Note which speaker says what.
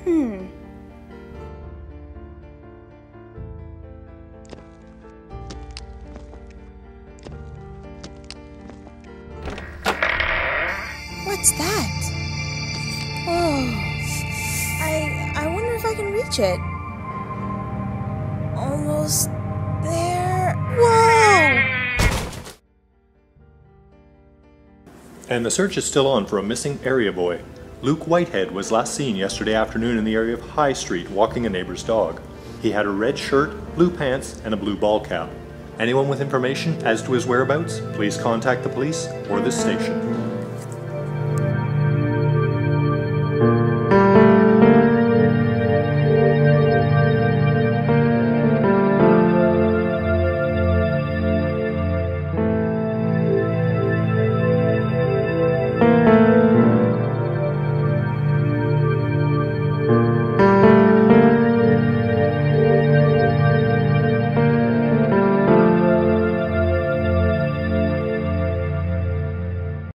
Speaker 1: What's that? Oh, I wonder if I can reach it. Almost there. Whoa!
Speaker 2: And the search is still on for a missing area boy. Luke Whitehead was last seen yesterday afternoon in the area of High Street walking a neighbor's dog. He had a red shirt, blue pants, and a blue ball cap. Anyone with information as to his whereabouts, please contact the police or this station.